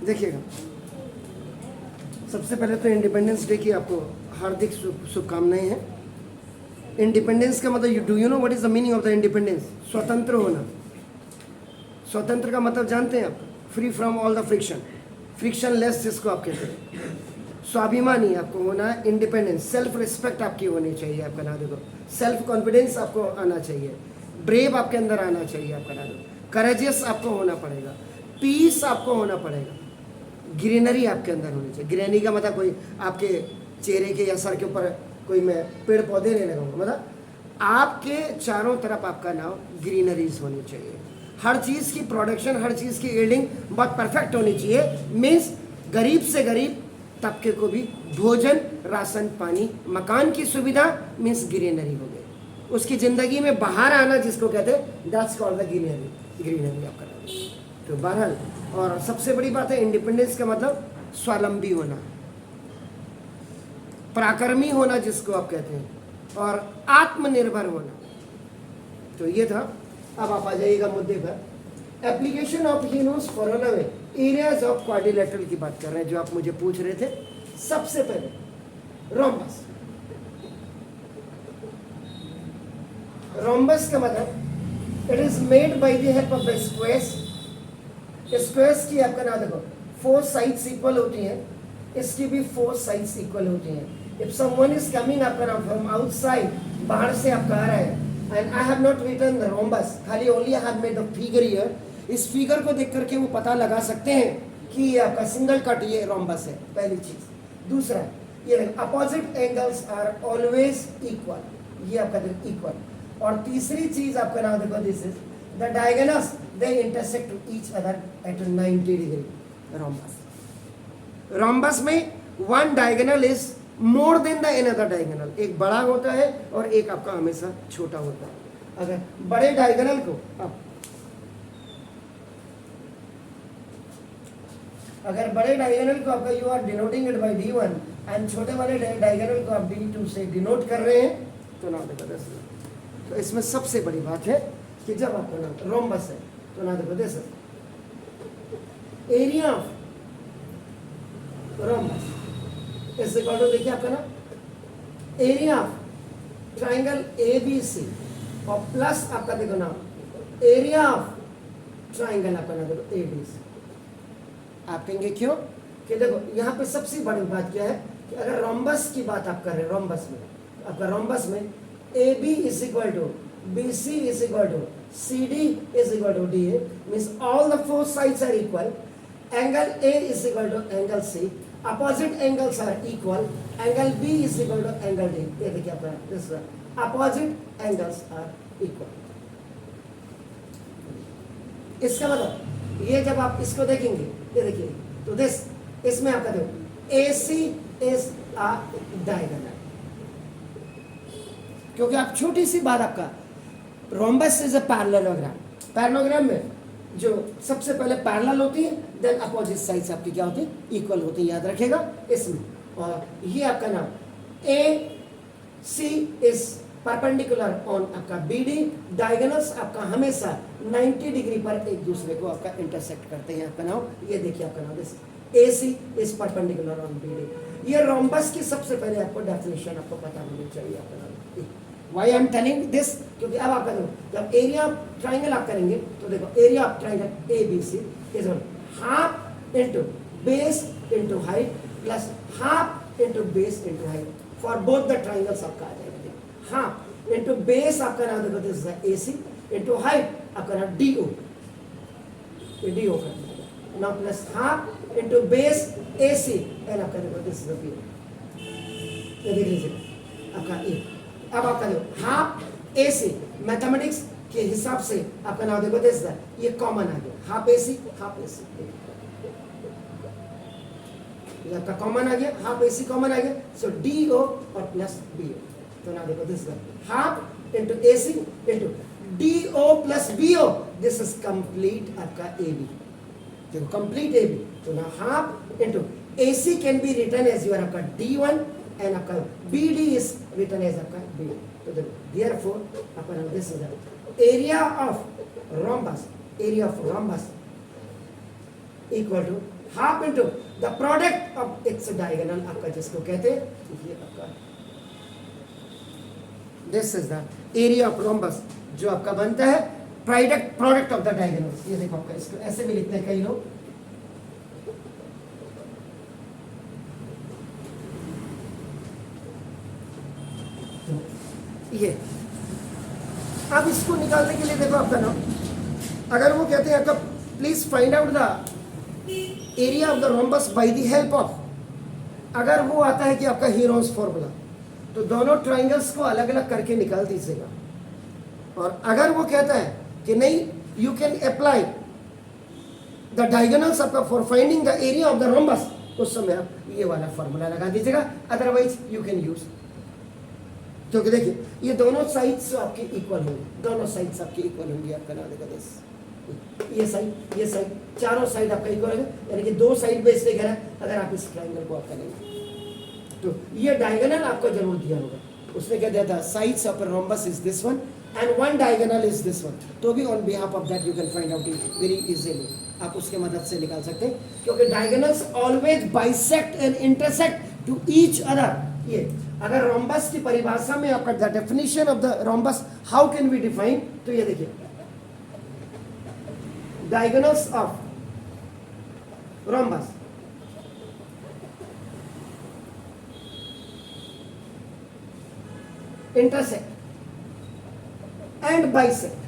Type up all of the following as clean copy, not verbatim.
देखिएगा, सबसे पहले तो इंडिपेंडेंस डे की आपको हार्दिक शुभकामनाएं हैं। इंडिपेंडेंस का मतलब, do you know what is the meaning of the independence? स्वतंत्र होना। स्वतंत्र का मतलब जानते हैं आप? Free from all the friction, friction less जिसको आप कहते हैं। स्वाभिमानी आपको होना है, इंडिपेंडेंस, सेल्फ रिस्पेक्ट आपकी होनी चाहिए आपका नाम देखो, सेल्फ कॉन्फिडेंस आपको आना चाहिए, ब्रेव आपके अंदर आना चाहिए आपका नाम देखो, करेजियस आपको होना पड़ेगा, पीस आपको होना पड़ेगा, ग्रीनरी आपके अंदर होनी चाहिए। ग्रीनरी का मतलब कोई आपके चेहरे के या सर के ऊपर कोई मैं पेड़ पौधे नहीं लगाऊंगा, मतलब आपके चारों तरफ आपका नाम ग्रीनरीज होनी चाहिए। हर चीज़ की प्रोडक्शन, हर चीज़ की यील्डिंग बहुत परफेक्ट होनी चाहिए। मीन्स गरीब से गरीब तबके को भी भोजन, राशन, पानी, मकान की सुविधा, मीन्स ग्रीनरी हो गई। उसकी ज़िंदगी में बाहर आना जिसको कहते हैं, that's called the greenery. Greenery आप करा। तो बहरहाल, और सबसे बड़ी बात है इंडिपेंडेंस का मतलब स्वावलंबी होना, पराक्रमी होना जिसको आप कहते हैं, और आत्मनिर्भर होना। तो ये था। अब आप आ जाइएगा मुद्दे पर। एप्लीकेशन ऑफ हीनोस फॉरनवे एरियाज ऑफ क्वाड्रिलेटरल की बात कर रहे हैं, जो आप मुझे पूछ रहे थे। सबसे पहले रोम्बस। रोम्बस का मतलब it is made by the help of the squares. Squares की आपका नाम देखो, 4 साइड्स इक्वल होती हैं, इसकी भी 4 साइड्स इक्वल होती हैं। इफ समवन इज कमिंग आपका नाम फ्रॉम आउटसाइड, बाहर से आपका आ रहा है, and I have not written the rhombus, खाली only I have made the figure here. इस फिगर को देख करके वो पता लगा सकते हैं कि ये आपका सिंगल कट ये रोम्बस है, पहली चीज। दूसरा, ये opposite angles are always equal, ये आपका इक्वल। और तीसरी चीज आपका नाम देखो, this is the diagonals, they intersect to each other at 90 degree. Rhombus, rhombus में one diagonal is more than the another diagonal, एक बड़ा होता है और एक आपका हमेशा छोटा होता है। अगर बड़े डायगोनल को आप, अगर बड़े डायगोनल को आपका you are denoting it by D1 and छोटे वाले डायगोनल को आप D2 से डिनोट कर रहे हैं, तो नाम देखो दिस। तो इसमें सबसे बड़ी बात है कि जब आपका नाम रोम्बस है तो नाम देखो this, area of rhombus is equal to, देखिए आपका ना एरिया ऑफ ट्राइंगल ABC और प्लस आपका देखो ना एरिया ऑफ ट्राइंगल आपका ना देखो ABC। आप कहेंगे क्यों? कि देखो यहाँ पे सबसे बड़ी बात क्या है कि अगर रोम्बस की बात आप कर रहे हैं, रोम्बस में आपका रोम्बस में AB is equal to BC is equal to CD is equal to DA, means all the 4 sides are equal, angle A is equal to angle C, opposite angles are equal, angle B is equal to angle D। ये देखिए आपका this opposite angles are equal। इसका मतलब ये जब आप इसको देखेंगे, ये देखिए, तो दिस, इसमें आपका देखो AC is a diagonal, क्योंकि आप छोटी सी बात, आपका rhombus is a parallelogram. Parallelogram में जो सबसे पहले पैरेलल होती है, देन अपोजिट साइड्स आपकी क्या होती है, इक्वल होती है, याद रखेगा इसमें। और ये आपका नाम AC इज परपेंडिकुलर ऑन आपका BD, डायगोनल्स आपका हमेशा 90 डिग्री पर एक दूसरे को आपका इंटरसेक्ट करते हैं। आपका नाम ये देखिए, आपका नाम AC is perpendicular on BD। ये रोम्बस की सबसे पहले आपको डेफिनेशन आपको पता होनी चाहिए। आपका नाम Why I am telling this? क्योंकि अब आप करेंगे, जब एरिया ऑफ ट्राइंगल आप करेंगे तो देखो area of triangle ABC is half into base into height plus half into base into height for both the triangles आपका आ जाएगा। हाफ इंटू बेस आपका नाम देखो this is AC into height आपका नाम DO, ये DO कर देगा ना, plus half into base AC and आपका देखो दिस इज B, ये देख लीजिए आपका A। अब आपका देखो हाफ AC, मैथमेटिक्स के हिसाब से आपका नाम देखो दिस, ये कॉमन आ गया, हाफ AC हाफ AC, ये आपका कॉमन आ गया, हाफ AC कॉमन आ गया, सो DO और प्लस BO। तो नाम देखो this half into AC into DO plus BO, this is complete आपका AB। देखो कंप्लीट AB, तो ना half into AC can be written as your आपका D1 and आपका BD is written as आपका B। तो therefore आपका नाम this is the area of rhombus, area of rhombus equal to half into the product of its diagonal, आपका जिसको कहते हैं ये आपका this is the area of rhombus जो आपका बनता है प्रोडक्ट ऑफ द डायगोनल्स। ये देखो आपका, इसको ऐसे भी लिखते हैं कई लोग, ये। अब इसको निकालने के लिए देखो आपका ना, अगर वो कहते हैं आपका please find out the area of the rhombus by the help of, अगर वो आता है कि आपका हीरोन्स फॉर्मूला, तो दोनों ट्राइंगल्स को अलग अलग करके निकाल दीजिएगा। और अगर वो कहता है कि नहीं, you can apply the diagonals आपका for finding the area of the rhombus, उस समय आप ये वाला फॉर्मूला लगा दीजिएगा, अदरवाइज यू कैन यूज, क्योंकि देखिए ये दोनों साइड्स आपके इक्वल होंगे, दोनों साइड्स आपके इक्वल होंगी। आपका नाम देखो दिस, ये साइड चारों साइड आपका इक्वल होगा, यानी कि दो साइड बेस लेकर है। अगर आप इस ट्रायंगल को आप करेंगे तो ये डायगोनल आपको जरूर दिया होगा, उसने क्या दिया था, sides of rhombus is this one and one diagonal is this one, तो भी on behalf of that you can find out it very easily, आप उसके मदद से निकाल सकते हैं, क्योंकि diagonals always bisect and intersect to each other. ये अगर रोम्बस की परिभाषा में आपका the definition of the rhombus how can we define, तो ये देखिए diagonals of rhombus intersect and bisect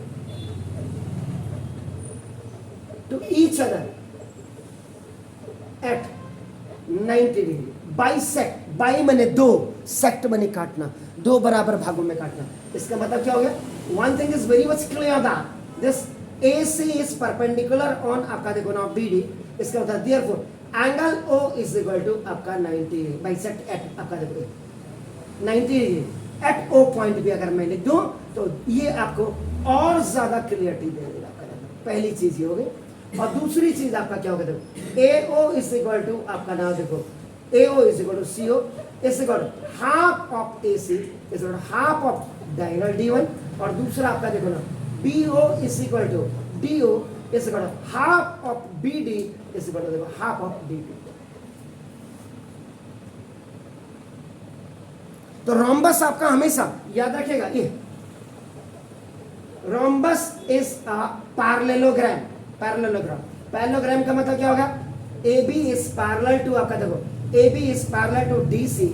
to each other at 90 degree. Bisect, by माने दो, सेक्ट माने काटना, दो बराबर भागों में काटना। इसका मतलब क्या हो गया, one thing is very much clear that this AC is perpendicular on आपका देखो ना BD, इसका मतलब therefore angle O is equal to आपका 90 bisect at आपका देखो 90 डिग्री एट ओ पॉइंट भी अगर मैं लिख दूं तो ये आपको और ज्यादा क्लियरिटी दे देगा। पहली चीज ये हो गई, और दूसरी चीज आपका क्या होगा, देखो A O is equal to आपका नाम देखो A O is equal to C O is equal to half of A C is equal to half of diagonal D one, और दूसरा आपका देखो ना B O is equal to D O is equal to half of B D is equal to देखो half of D D. तो rhombus आपका हमेशा याद रखिएगा, ये rhombus is a parallelogram. Parallelogram का मतलब क्या होगा, A B is parallel to आपका देखो A B is parallel to D C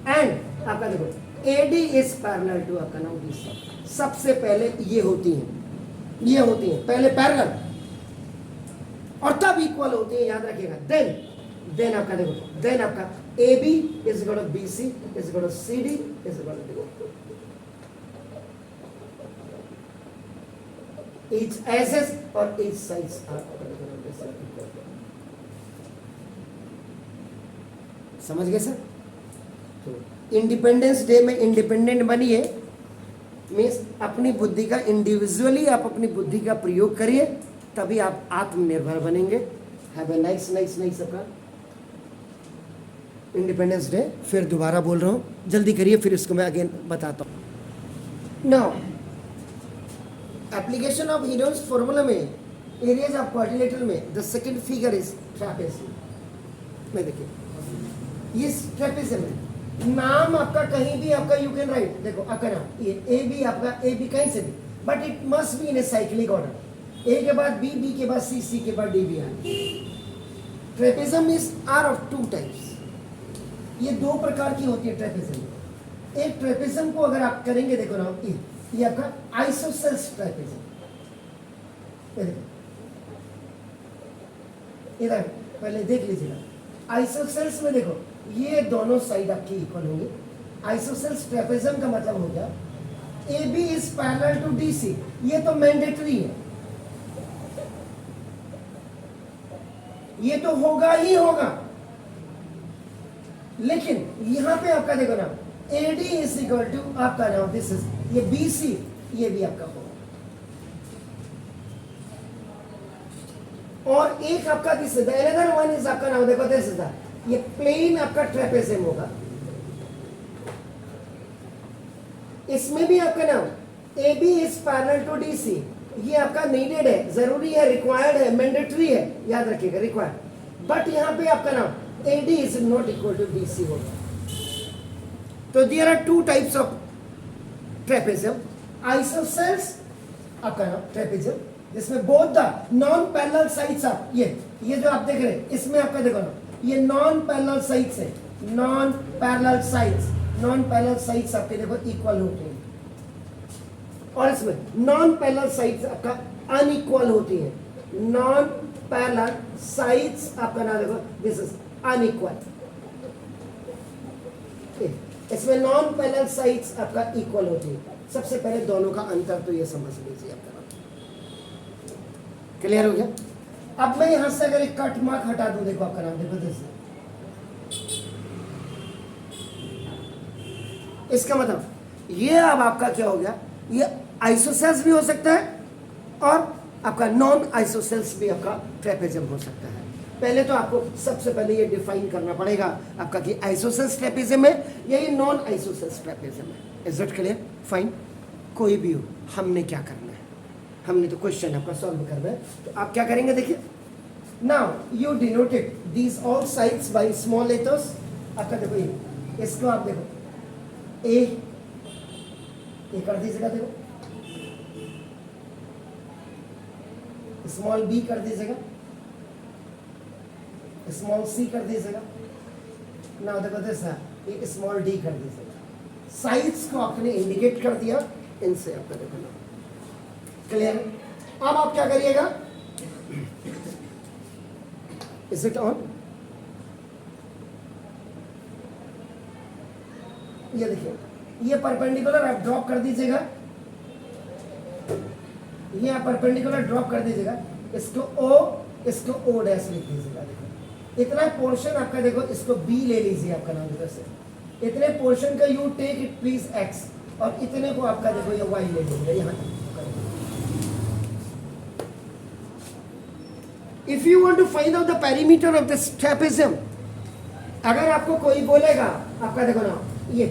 and आपका देखो A D is parallel to आपका नाम डी सी। सबसे पहले ये होती हैं पहले पैरेलल और तब इक्वल होती है, याद रखिएगा। देन आपका देखो देन आपका A B is equal to B C is equal to C D is equal to each axis और each sides are समझ गए सर। तो इंडिपेंडेंस डे में इंडिपेंडेंट बनिए मीन्स अपनी बुद्धि का इंडिविजुअली आप अपनी बुद्धि का प्रयोग करिए, तभी आप आत्मनिर्भर बनेंगे। हैव ए नाइस सबका इंडिपेंडेंस डे। फिर दोबारा बोल रहा हूँ, जल्दी करिए, फिर इसको मैं अगेन बताता हूँ। Now application of Heron's formula में एरियाज ऑफ क्वाड्रिलेटरल में the second figure is trapezium. में देखिए ये ट्रेपेजियम है, नाम आपका कहीं भी आपका यू कैन राइट, देखो आपका नाम ये ए बी आपका ए बी कहीं से भी, but it must be in a cyclic order, A के बाद बी, बी के बाद सी, सी के बाद D, B R. Trapezium is are of two types, ये दो प्रकार की होती है ट्रेपेजियम। एक ट्रेपेजियम को अगर आप करेंगे देखो ना ये आपका आइसोसेल्स ट्राइपेजियम, इधर पहले देख लीजिएगा। आइसोसेल्स में देखो ये दोनों साइड आपकी इक्वल होंगे। आइसोसेल्स ट्राइपेजियम का मतलब हो गया A B is parallel to D C, ये तो मैंडेटरी है, ये तो होगा ही होगा, लेकिन यहां पे आपका देखो ना A D is equal to आपका नाउ दिस इज ये बी सी, ये भी आपका होगा। और एक आपका this is another one is आपका नाउ देखो दिस इज ये प्लेन आपका ट्रेपेजियम होगा। इसमें भी आपका नाम A B is parallel to D C, ये आपका नीडेड है, जरूरी है, रिक्वायर्ड है, मैंडेटरी है, याद रखिएगा रिक्वायर्ड। बट यहाँ पे आपका नाम AD is not equal to BC होगा। तो there are two types of trapezium, isosceles आपका नाम ट्रेपेजियम, जिसमें both the non parallel sides of ये जो आप देख रहे हैं इसमें आपका देखो ना ये नॉन पैरेलल साइड्स है, नॉन पैरेलल साइड्स आपके देखो इक्वल होते हैं, और इसमें नॉन पैरेलल साइड्स आपका अनइक्वल होती है। नॉन पैरेलल साइड्स आपका नाम देखो दिस इज अनइक्वल, इसमें नॉन पैरेलल साइड्स आपका इक्वल होती है। सबसे पहले दोनों का अंतर तो ये समझ लीजिए आपका, क्लियर हो गया। अब मैं यहां से अगर एक कट मार्क हटा दूं, देखो आपका नाम देखो जैसे, इसका मतलब ये अब आपका क्या हो गया, ये आइसोसेल्स भी हो सकता है और आपका नॉन आइसोसेल्स भी आपका ट्रेपेजियम हो सकता है। पहले तो आपको सबसे पहले ये डिफाइन करना पड़ेगा आपका कि आइसोसेल्स ट्रेपेजियम है या ये नॉन आइसोसेल्स ट्रेपेजियम है। Is it clear? फाइन। कोई भी हो, हमने क्या करना है, हमने तो क्वेश्चन आपका सॉल्व करना है। तो आप क्या करेंगे, देखिए now you denoted these all sides by small letters. आपका देखो ये, इसको आप देखो ए कर दीजिएगा, देखो स्मॉल बी कर दीजिएगा, स्मॉल सी कर दीजिएगा, ना देखो जैसा एक स्मॉल डी कर दीजिएगा। साइड्स को आपने इंडिकेट कर दिया इनसे, आपका देखो ना क्लियर। अब आप क्या करिएगा, इज इट ऑन, ये देखिए ये परपेंडिकुलर आप ड्रॉप कर दीजिएगा, ये आप परपेंडिकुलर ड्रॉप कर दीजिएगा, इसको ओ डैश लिख दीजिएगा। देखो इतना पोर्शन आपका देखो, इसको बी ले लीजिए आपका नाम इधर से, इतने पोर्शन का you take it please x, और इतने को आपका देखो ये वाई ले लीजिए यहाँ। If you want to find out the perimeter of this trapezium, अगर आपको कोई बोलेगा आपका देखो ना ये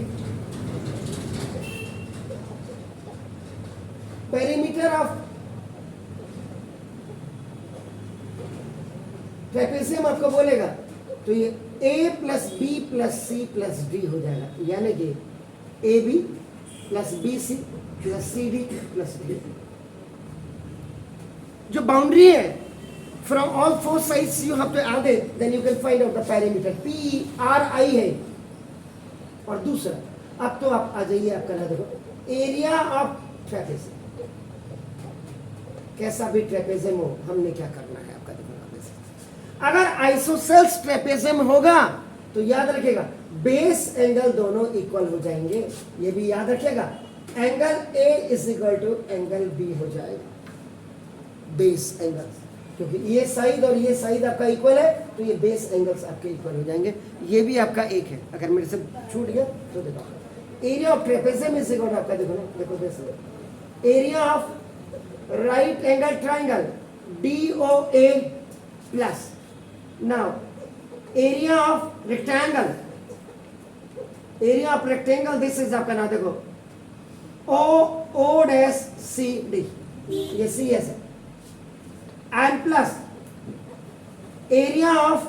पेरीमीटर ऑफ ट्रेपेजियम आपको बोलेगा, तो ये A plus B plus C plus D हो जाएगा, यानी कि A B plus B C plus C D plus D. जो बाउंड्री है from all four sides you have to add it, then you can find out the perimeter. P R I है, और दूसरा अब तो आप आ जाइए आपका ना देखो एरिया ऑफ ट्रेपेजियम, कैसा भी ट्रेपेजियम हो हमने क्या करना है आपका देखो। अगर आइसोसेल्स ट्रेपेजियम होगा तो याद रखिएगा बेस एंगल दोनों इक्वल हो जाएंगे, ये भी याद रखिएगा। Angle A is equal to angle B हो जाएगा, बेस एंगल, क्योंकि ये साइड और ये साइड आपका इक्वल है तो ये बेस एंगल्स आपके इक्वल हो जाएंगे। ये भी आपका एक है, अगर मेरे से छूट गया तो देखो area of trapezium is equal आपका देखो ना, देखो जैसे area of right angle triangle DOA plus now area of rectangle this is आपका ना देखो O dash CD, ये CS है, and plus area of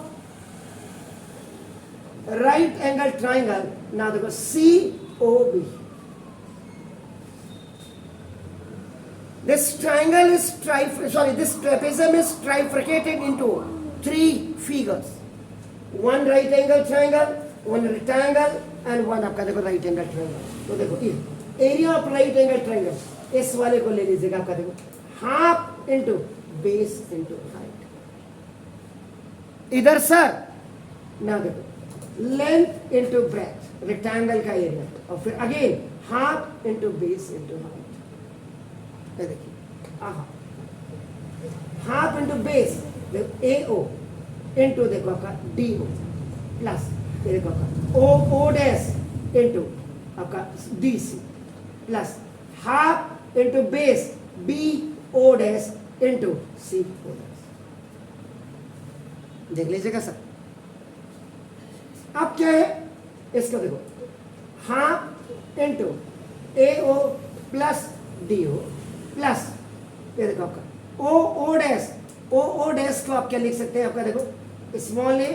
right angle triangle ना देखो COB। This triangle is this trapezium is trifurcated into three figures, one right angle triangle, one rectangle and one आपका देखो right angle triangle। तो देखो ये area of right angle triangle इस वाले को ले लीजिएगा आपका देखो half into base into height. इधर सर ना देखो लेंथ इंटू ब्रेथ रेक्टेंगल का एरिया, और फिर again half into base into height. देखिए half into base AO into देखो आपका DO प्लस देखो आपका O डैश इंटू आपका DC plus half into base BO dash into CO dash. देख लीजिएगा सर। अब क्या है इसका देखो half into AO plus DO plus ये देखो आपका O डैश को आप क्या लिख सकते हैं आपका देखो स्मॉल ए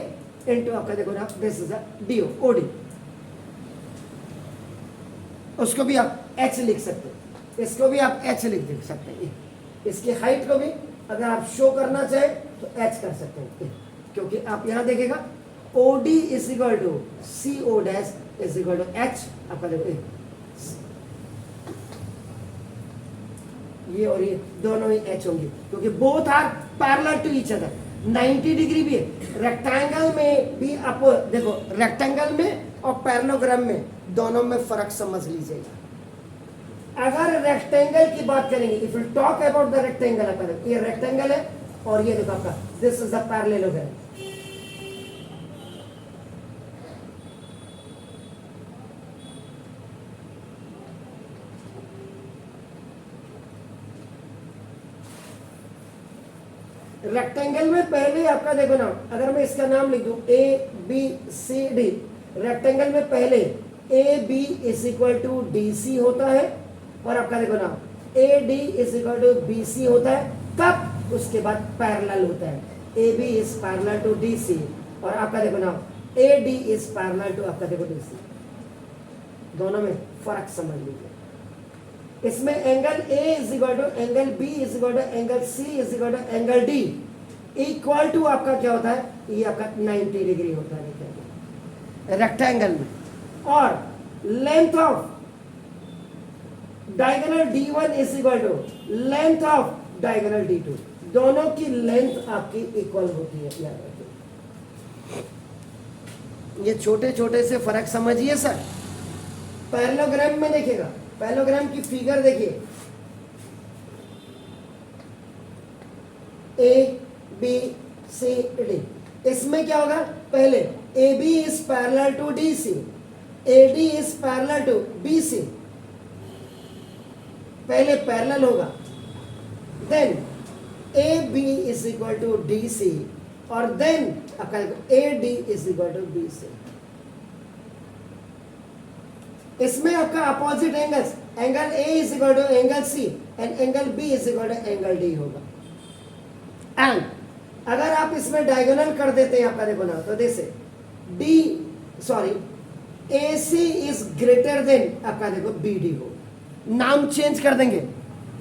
इंटू आपका देखो ना this is D O O D, उसको भी आप एच लिख सकते हैं, इसको भी आप एच लिख सकते हैं, इसकी हाइट को भी अगर आप शो करना चाहे तो एच कर सकते हैं, क्योंकि आप यहां देखेगा O D is equal to C O dash is equal to h, आपका देखो ये और ये दोनों ही एच होंगे, क्योंकि both are parallel to each other. 90 degree भी है, रेक्टेंगल में भी आप देखो, रेक्टेंगल में और पैरेललोग्राम में दोनों में फर्क समझ लीजिएगा। अगर रेक्टेंगल की बात करेंगे, if you talk about the rectangle, ये रेक्टेंगल है और ये देखो आपका this is the parallelogram. Rectangle में पहले आपका देखो ना, अगर मैं इसका नाम लिख दूं A B C D, rectangle में पहले A B is equal to D C होता है, और आपका देखो ना A D is equal to B C होता है, तब उसके बाद पैरेलल होता है, A B is parallel to D C, और आपका देखो ना A D is parallel to आपका देखो डी सी, दोनों में फर्क समझ लीजिए। इसमें angle A is equal to angle B is equal to angle C is equal to angle D equal to आपका क्या होता है, ये आपका 90 डिग्री होता है रेक्टेंगल में, और length of diagonal D1 is equal to length of diagonal D2, दोनों की लेंथ आपकी इक्वल होती है, याद रखिए। ये छोटे छोटे से फर्क समझिए सर। पैरेललोग्राम में देखिएगा, पैरेललोग्राम की फिगर देखिए, ए बी सी डी, इसमें क्या होगा, पहले A B is parallel to D C, A D is parallel to B C, पहले पैरेलल होगा, then A B is equal to D C, और देन आपका A D is equal to B C. इसमें आपका opposite angles, angle A is equal to angle C and angle B is equal to angle D होगा। And अगर आप इसमें diagonal कर देते हैं आपका देखो ना, तो जैसे D sorry A C is greater than आपका देखो बी डी हो, नाम चेंज कर देंगे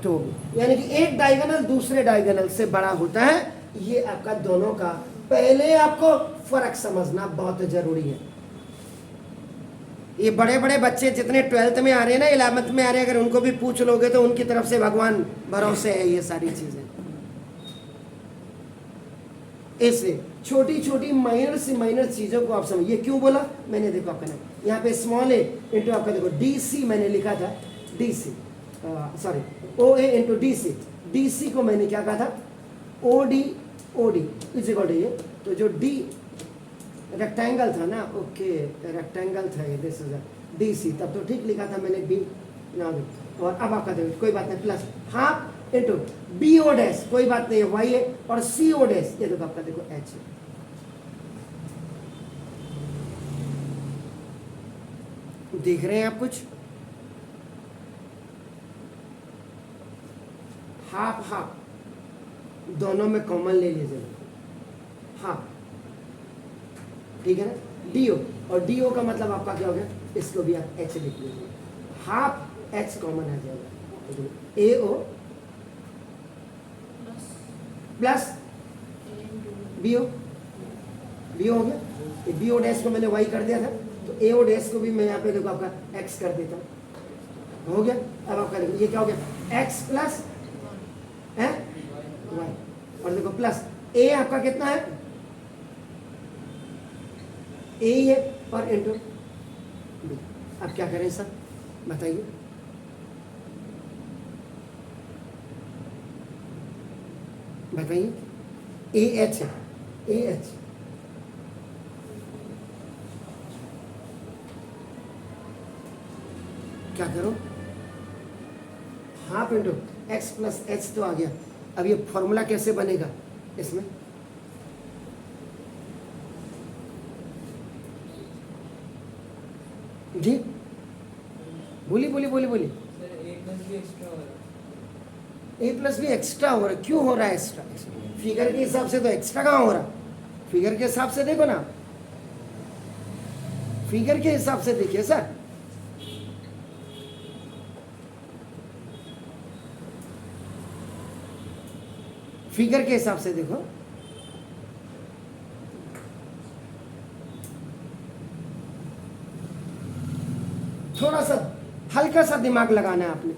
तो, यानी कि एक डायगोनल दूसरे डायगोनल से बड़ा होता है। ये आपका दोनों का पहले आपको फर्क समझना बहुत जरूरी है। ये बड़े बड़े बच्चे जितने 12th में आ रहे हैं ना, 11th में आ रहे हैं, अगर उनको भी पूछ लोगे तो उनकी तरफ से भगवान भरोसे है ये सारी चीजें। इसलिए छोटी छोटी माइनर से माइनर चीजों को आप समझ। ये क्यों बोला मैंने, देखो आपका ना यहाँ पे स्मॉल ए इंटू आपका देखो डी सी मैंने लिखा था, D C sorry O A into D C, D C को मैंने क्या कहा था O D is equal to ये, तो जो डी रेक्टेंगल था ना, ओके रेक्टेंगल था ये, दिस इज डी सी, तब तो ठीक लिखा था मैंने बी ना, और अब आपका देखो कोई बात नहीं, plus half into B O dash, कोई बात नहीं है वाई है, और सी ओ डैश ये देखो आपका देखो एच है। देख रहे हैं आप कुछ, हाफ हाफ दोनों में कॉमन ले लीजिए, हाफ, ठीक है ना, डीओ, और डीओ का मतलब आपका क्या हो गया, इसको भी आप एच लिख लीजिए, हाफ एच कॉमन आ जाएगा, ए ओ प्लस बी ओ हो गया, बी ओ डैश को मैंने वाई कर दिया था, तो ए ओ डैश को भी मैं यहाँ पे देखो आपका एक्स कर देता हूँ, हो गया। अब आपका देखो ये क्या हो गया, एक्स प्लस है वाई, और देखो प्लस ए आपका कितना है, ए ही है, और इंटू बी। अब क्या करें सर बताइए, बताइए, ए एच है, ए एच क्या करो, half into x plus H तो आ गया। अब ये फॉर्मूला कैसे बनेगा इसमें, जी बोली बोली बोली बोली, ए प्लस भी एक्स्ट्रा हो रहा है, क्यों हो रहा है एक्स्ट्रा, फिगर के हिसाब से तो एक्स्ट्रा कहाँ हो रहा, फिगर के हिसाब से देखो ना, फिगर के हिसाब से देखिए सर। फिगर के हिसाब से देखो, थोड़ा सा हल्का सा दिमाग लगाना है आपने।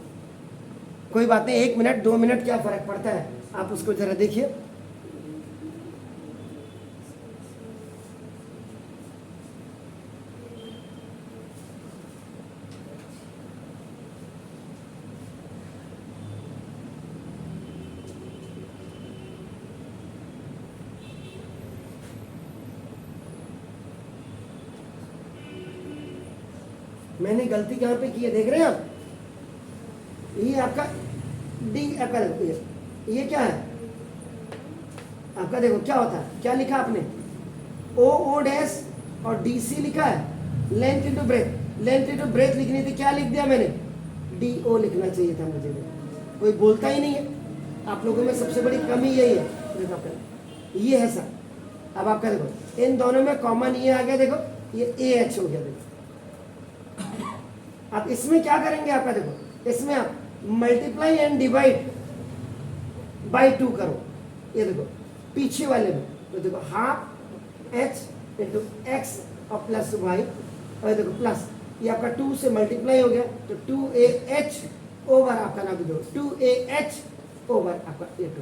कोई बात नहीं, 1 मिनट 2 मिनट क्या फर्क पड़ता है, आप उसको जरा देखिए। मैंने गलती कहाँ पे की है देख रहे हैं आप? ये आपका डी एप्पल, ये क्या है आपका? देखो क्या होता है, क्या लिखा आपने? ओ डैश और डी सी लिखा है। Length into breadth, length into breadth लिखनी थी, क्या लिख दिया मैंने? डी ओ लिखना चाहिए था मुझे। कोई बोलता ही नहीं है। आप लोगों में सबसे बड़ी कमी यही है। देखो ये है सर। अब आपका देखो इन दोनों में कॉमन ये आ गया, देखो ये ए एच हो गया। देखो आप इसमें क्या करेंगे, आपका देखो इसमें आप मल्टीप्लाई एंड डिवाइड बाय 2 करो। ये देखो पीछे वाले में तो देखो हाफ एच इंटू एक्स और प्लस वाई, और देखो प्लस ये आपका 2 से मल्टीप्लाई हो गया तो 2AH ओवर आपका ना दो 2AH ओवर आपका A2।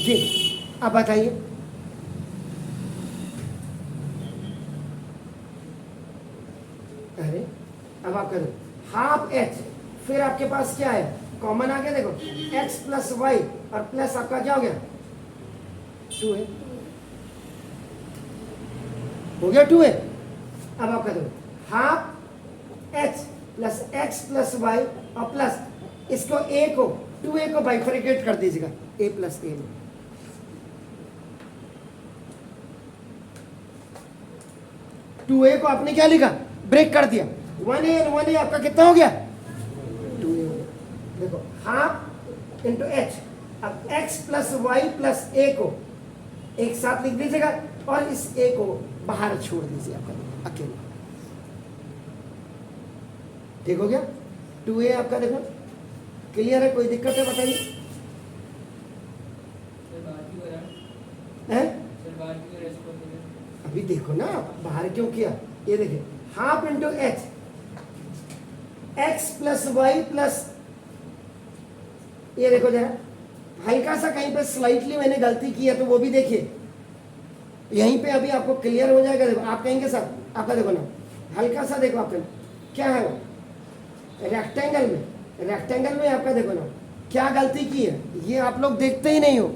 जी अब बताइए, अरे अब आप करो हाफ एच, फिर आपके पास क्या है कॉमन आ गया, देखो x प्लस वाई और प्लस आपका क्या हो गया 2 है, हो गया 2 है। अब आप करो half h plus x plus y और प्लस इसको a को 2a को बाइफरिकेट कर दीजिएगा a प्लस a में। टू ए को आपने क्या लिखा, ब्रेक कर दिया, 1a और 1a आपका कितना हो गया 2a हो गया। देखो हाफ इंटू एच, अब x plus y plus a को एक साथ लिख दीजिएगा और इस a को बाहर छोड़ दीजिए आपका अकेला। ठीक हो गया 2a आपका। देखो क्लियर है, कोई दिक्कत है बताइए? अभी देखो ना बाहर क्यों किया, ये देखिए half into h, x plus y plus, ये देखो जरा हल्का सा कहीं पे स्लाइटली मैंने गलती की है तो वो भी देखिए, यहीं पे अभी आपको क्लियर हो जाएगा। देखो आप कहेंगे सर आपका देखो ना हल्का सा, देखो आपका क्या है वो रेक्टेंगल में आपका देखो ना क्या गलती की है, ये आप लोग देखते ही नहीं हो,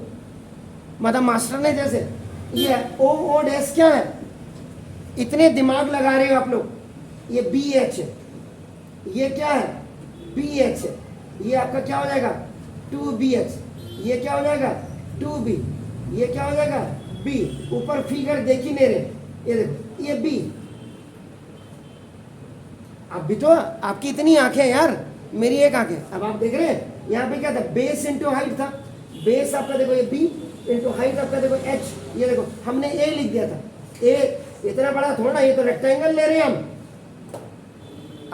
मतलब मास्टर ने जैसे ये ओ डैश क्या है, इतने दिमाग लगा रहे हो आप लोग, ये बी एच है, ये क्या है बी एच है, ये आपका क्या हो जाएगा 2BH, ये क्या हो जाएगा 2B, ये क्या हो जाएगा B, ऊपर फिगर देख ही नहीं रहे, ये देखो ये B। अब भी तो आपकी इतनी आंखें यार, मेरी एक आंखें, अब आप देख रहे हैं यहाँ पे क्या था बेस इंटू हाइट था, बेस आपका देखो ये B इंटू हाइट आपका देखो H, ये देखो हमने A लिख दिया था, A इतना बड़ा थोड़ा, ये तो रेक्टेंगल ले रहे हैं हम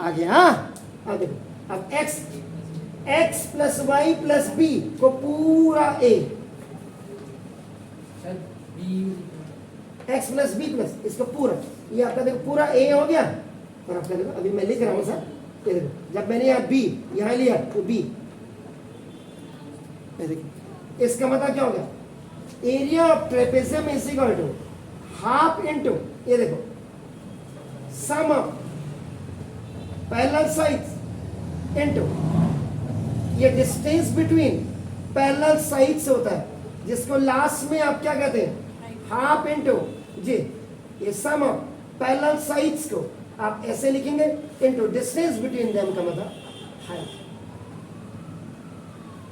आगे। हाँ अब देखो अब x plus y plus b को पूरा A, x plus B plus इसको पूरा, ये आपका देखो पूरा A हो गया। और आपका देखो अभी मैं लिख रहा हूँ सर, ये देखो जब मैंने यहाँ B यहाँ लिया तो B, ये देखिए इसका मतलब क्या हो गया, area of trapezium is equal to half into, ये देखो sum of parallel sides into ये डिस्टेंस बिटवीन पैरेलल साइड्स होता है, जिसको लास्ट में आप क्या कहते हैं हाफ इंटू जी, ये सम ऑफ पैरेलल साइड्स को आप ऐसे लिखेंगे इंटू डिस्टेंस बिटवीन देम का मतलब हाइट।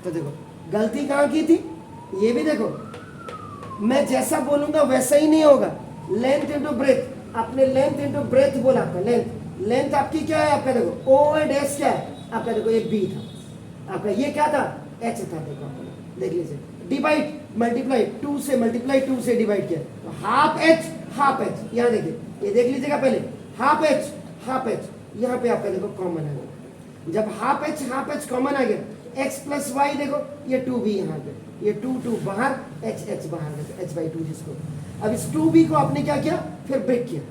तो देखो गलती कहाँ की थी, ये भी देखो मैं जैसा बोलूंगा वैसा ही नहीं होगा, लेंथ इंटू ब्रेथ, आपने लेंथ इंटू ब्रेथ बोला, आपका लेंथ आपकी क्या है, आपका देखो ओ डैश क्या है आपका, देखो ये B था आपका, ये क्या था H था, देखो आपका देख लीजिए डिवाइड मल्टीप्लाई 2 से मल्टीप्लाई 2 से डिवाइड किया तो हाफ एच यहाँ देखिए, ये देख लीजिएगा पहले हाफ एच यहाँ पे आपका देखो कॉमन आ गया। जब हाफ एच कॉमन आ गया x प्लस वाई देखो ये 2b यहाँ पे, ये 2 बाहर h बाहर h/2 जिसको। अब इस 2b को आपने क्या किया, फिर ब्रेक किया,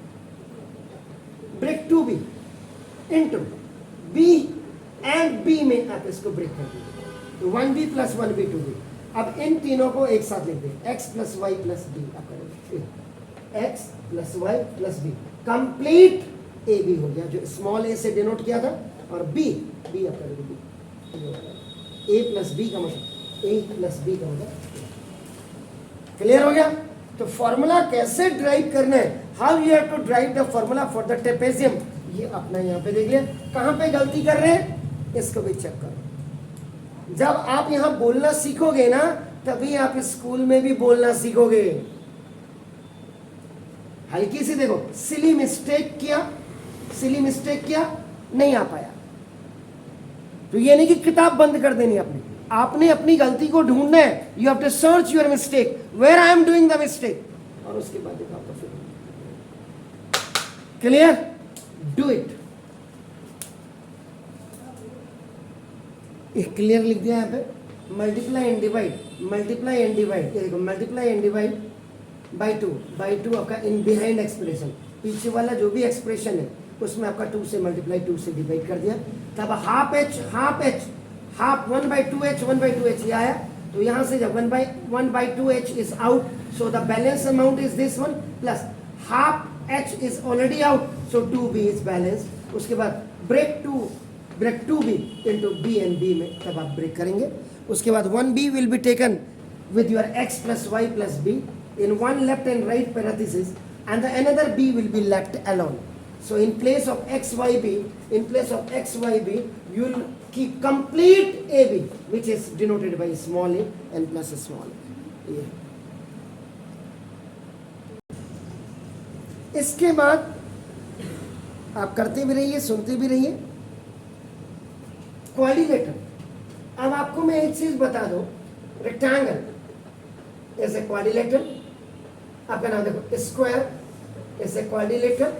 break 2b into b and b में आप इसको ब्रेक कर दीजिए तो 1b प्लस 1b 2b। अब इन तीनों को एक साथ लिख दें x plus y plus b, आप करेंगे x plus y plus b, complete A B हो गया जो स्मॉल ए से डिनोट किया था, और बी आप करेंगे ए प्लस बी का मतलब ए प्लस बी का मतलब। क्लियर हो गया? तो फॉर्मूला कैसे ड्राइव करना है, how you have to drive the formula for the trapezium, ये अपना यहाँ पे देख लिया। कहाँ पे गलती कर रहे हैं इसको भी चेक करो। जब आप यहाँ बोलना सीखोगे ना तभी आप स्कूल में भी बोलना सीखोगे। हल्की सी देखो सिली मिस्टेक किया नहीं आ पाया तो ये नहीं कि किताब बंद कर देनी आपने अपनी गलती को ढूंढना है। You have to search your mistake, where I am doing the mistake, और उसके बाद देखो आपका फिर क्लियर, डू इट। एक क्लियर लिख दिया यहाँ पे, मल्टीप्लाई एंड डिवाइड, ये देखो multiply and divide by two आपका इन बिहाइंड एक्सप्रेशन, पीछे वाला जो भी एक्सप्रेशन है उसमें आपका 2 से मल्टीप्लाई 2 से डिवाइड कर दिया। तब हाफ 1/2h ये आया तो यहाँ से जब 1/2h is out so the balance amount is this one plus half h is already out so 2b is balance. उसके बाद break 2b into b and b में तब आप ब्रेक करेंगे। उसके बाद 1b will be taken with your x plus y plus b in one left and right parenthesis and the another b will be left alone. So in place of xyb you will keep complete ab which is denoted by small a and plus a small a. Yeah. इसके बाद आप करते भी रहिए, सुनते भी रहिए। Quadrilateral, अब आपको मैं एक चीज बता दूं, रेक्टेंगल इज ए क्वाड्रिलेटरल, आपका नाम देखो स्क्वायर इज ए क्वाड्रिलेटरल,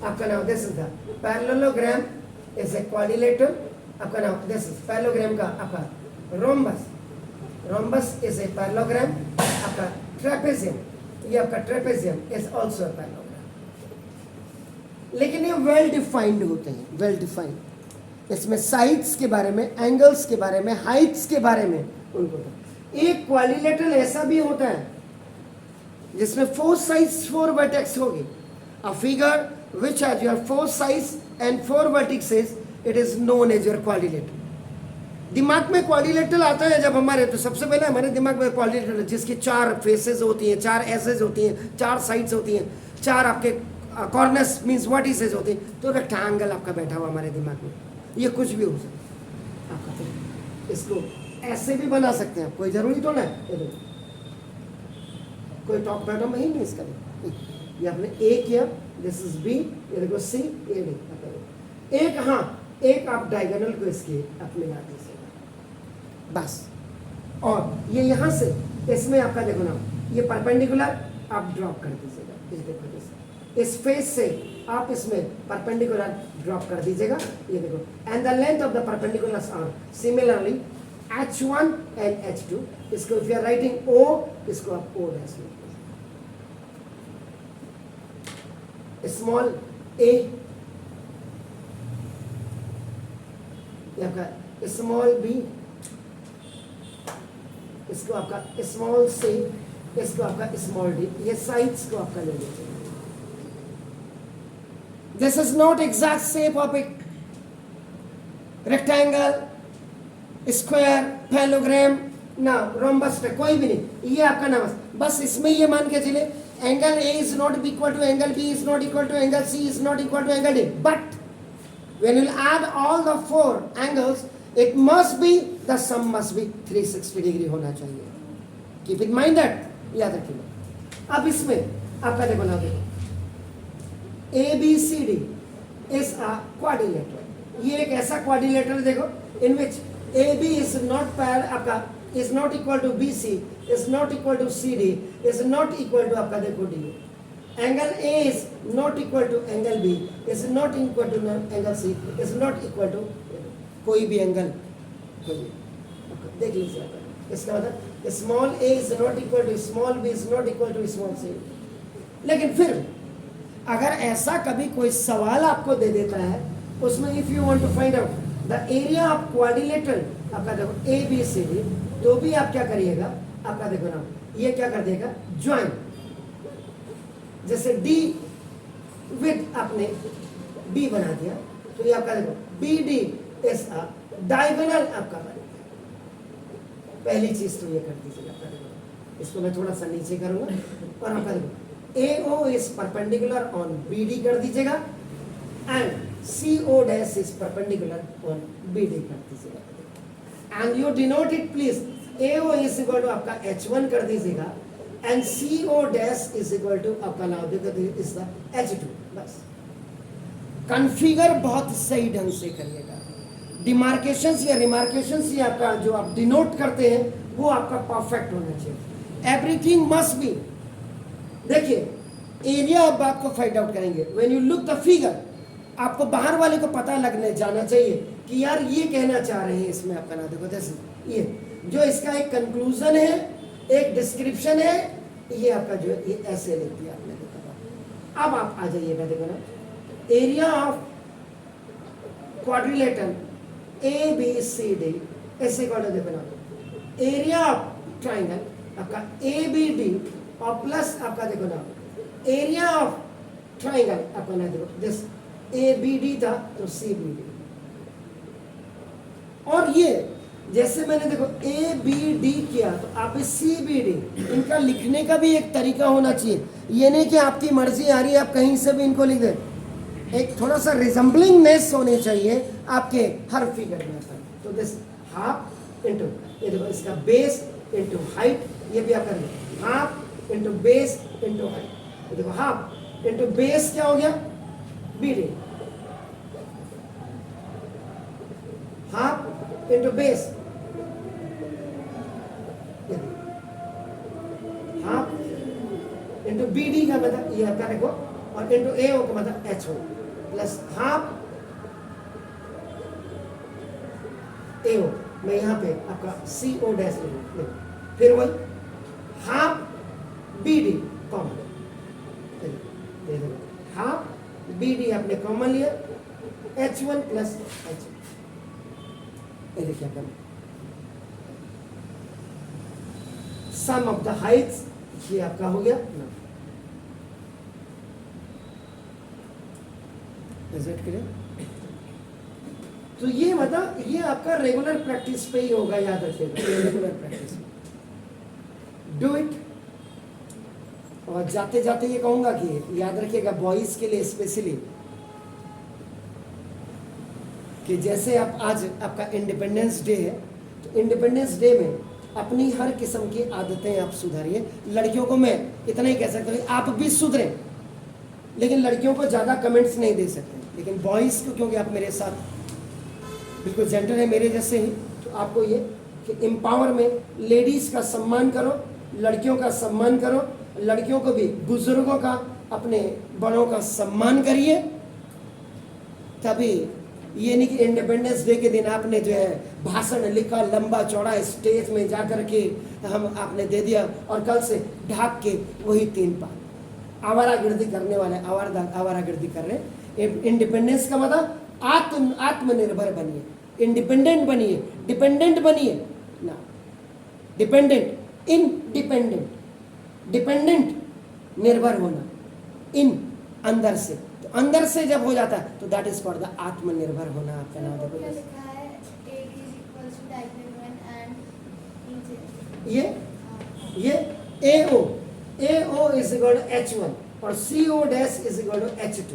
आपका नाम this is the parallelogram is a quadrilateral, आपका नाम दिस इज पैरेललोग्राम का आपका रोम्बस इज ए पैरेललोग्राम, आपका ट्रेपेजियम, ये आपका trapezium is also a parallelogram. लेकिन ये वेल डिफाइंड होते हैं, वेल डिफाइंड। इसमें साइड्स के बारे में, एंगल्स के बारे में, हाइट्स के बारे में उनको। एक क्वाड्रिलेटरल ऐसा भी होता है जिसमें 4 sides 4 vertex होगी। A figure which has your 4 sides and 4 vertices, it is known as your quadrilateral. दिमाग में क्वाड्रिलेटरल आता है जब हमारे, तो सबसे पहले हमारे दिमाग में क्वाड्रिलेटरल जिसकी 4 फेसेस होती हैं, 4 एसेस होती हैं, 4 साइड्स होती हैं, 4 आपके कॉर्नर्स मीन्स वर्टिसेस होती हैं, तो रेक्टेंगल आपका बैठा हुआ हमारे दिमाग में। ये कुछ भी हो सकता है आपका, तो इसको ऐसे भी बना सकते हैं, कोई जरूरी तो ना है, कोई टॉप बॉटम ही नहीं इसका। ये आपने ए किया, दिस इज बी, ये देखो सी, ये डी, एक हाँ एक आप डायगोनल को इसके अपने यहाँ दीजिएगा बस। और ये यहाँ से इसमें आपका देखो ना, ये परपेंडिकुलर आप ड्रॉप कर दीजिएगा, ये देखो इस फेस से आप इसमें परपेंडिकुलर ड्रॉप कर दीजिएगा, ये देखो। And the length of the perpendiculars are similarly H1 and H2, इसको if you are writing O, इसको आप O dash में, स्मॉल a, आपका स्मॉल b, इसको आपका स्मॉल c, इसको आपका स्मॉल d, ये साइड्स को आपका ले लीजिए। This is not exact shape of a rectangle, square, parallelogram ना रोम्बस, कोई भी नहीं, ये आपका नाम। बस इसमें ये मान के चले angle A is not equal to angle B, is not equal to angle C, is not equal to angle D, but when you add all the 4 angles it must be, the sum must be 360 degree होना चाहिए। Keep in mind that, याद रखिएगा। अब इसमें आपका देखो ना, देखो ABCD इज अ क्वाड्रिलेटरल, ये एक ऐसा क्वाड्रिलेटरल देखो in which AB is not आपका is not equal to B C, is not equal to C D, is not equal to आपका देखो D. Angle A is not equal to angle B, is not equal to angle C, is not equal to कोई भी angle, देख लीजिए। इसका मतलब small A is not equal to small B, is not equal to small C. लेकिन फिर अगर ऐसा कभी कोई सवाल आपको दे देता है उसमें, if you want to find out the area of quadrilateral आपका देखो ए बी सी डी, तो भी आप क्या करिएगा, आपका देखो ना ये क्या कर देगा, ज्वाइन। जैसे डी विथ आपने बी बना दिया, तो ये आपका देखो बी डी एस आ डायगोनल आपका बन गया। पहली चीज तो ये कर दीजिएगा, आपका देखो इसको मैं थोड़ा सा नीचे करूंगा, और आपका देखो AO is perpendicular on BD कर दीजिएगा, and CO dash is perpendicular on BD कर दीजिएगा, and you denote it please, AO is equal to आपका H1 कर दीजिएगा, and CO dash is equal to आपका नाम देखो is the H2। बस कॉन्फ़िगर बहुत सही ढंग से करिएगा। डिमार्केशंस या रिमार्केशंस या आपका जो आप डिनोट करते हैं वो आपका परफेक्ट होना चाहिए। एवरीथिंग मस्ट बी, देखिए एरिया ऑफ बात को फाइंड आउट करेंगे। When you look the figure, आपको बाहर वाले को पता लगने जाना चाहिए कि यार ये कहना चाह रहे हैं इसमें, आपका ना देखो जैसे ये जो इसका एक कंक्लूजन है, एक डिस्क्रिप्शन है, ये आपका जो है ये ऐसे लिख दिया आपने, देखा। अब आप आ जाइएगा, देखो ना area of quadrilateral A B C D ऐसे देखो ना, एरिया ऑफ ट्राइंगल आपका ए बी डी और प्लस आपका देखो ना एरिया ऑफ ट्राइंगल आपका ना देखो दिस ए बी डी था तो सी बी डी। और ये जैसे मैंने देखो ए बी डी किया तो आप सी बी डी, इनका लिखने का भी एक तरीका होना चाहिए। ये नहीं कि आपकी मर्जी आ रही है आप कहीं से भी इनको लिख दें, एक थोड़ा सा रिजम्बलिंगनेस होनी चाहिए आपके हर फिगर में। तो दिस हाफ इंटू ये देखो इसका बेस इंटू हाइट, ये भी आप करेंगे half into base into height. देखो हाफ इंटू बेस क्या हो गया, B D, half into base, half into B D का मतलब ये आपका देखो, और इंटू ए ओ का मतलब एच ओ प्लस हाफ ए ओ। मैं यहाँ पे आपका सी ओ डैश ले, फिर वही half B D common, half B D आपने कॉमन लिया, H1 प्लस H, ये देखिए आपका सम ऑफ द हाइट्स, ये आपका हो गया ना। रिजल्ट करें तो ये मतलब ये आपका रेगुलर प्रैक्टिस पे ही होगा, याद रखिएगा रेगुलर प्रैक्टिस, डू इट। और जाते जाते ये कहूंगा कि याद रखिएगा बॉयज के लिए स्पेशली, कि जैसे आप आज आपका इंडिपेंडेंस डे है, तो इंडिपेंडेंस डे में अपनी हर किस्म की आदतें आप सुधारिए। लड़कियों को मैं इतना ही कह सकता हूँ आप भी सुधरें, लेकिन लड़कियों को ज़्यादा कमेंट्स नहीं दे सकते, लेकिन बॉयज़ को क्योंकि आप मेरे साथ बिल्कुल जेंटल है मेरे जैसे ही, तो आपको ये कि एम्पावर में लेडीज़ का सम्मान करो, लड़कियों का सम्मान करो, लड़कियों को भी बुजुर्गों का, अपने बड़ों का सम्मान करिए। तभी ये नहीं कि इंडिपेंडेंस डे के दिन आपने जो है भाषण लिखा लंबा चौड़ा स्टेज में जा कर के हम आपने दे दिया, और कल से ढाक के वही 3 पात आवारागर्दी करने वाले आवारागर्दी कर रहे। इंडिपेंडेंस का मतलब आत्मनिर्भर बनिए, इंडिपेंडेंट बनिए, डिपेंडेंट बनिए ना, डिपेंडेंट इनडिपेंडेंट, डिपेंडेंट निर्भर होना, इन अंदर से, तो अंदर से जब हो जाता है तो दैट इज फॉर द आत्मनिर्भर होना। आपका नाम देखो ये AO is equal to H1 और CO dash is equal to H2।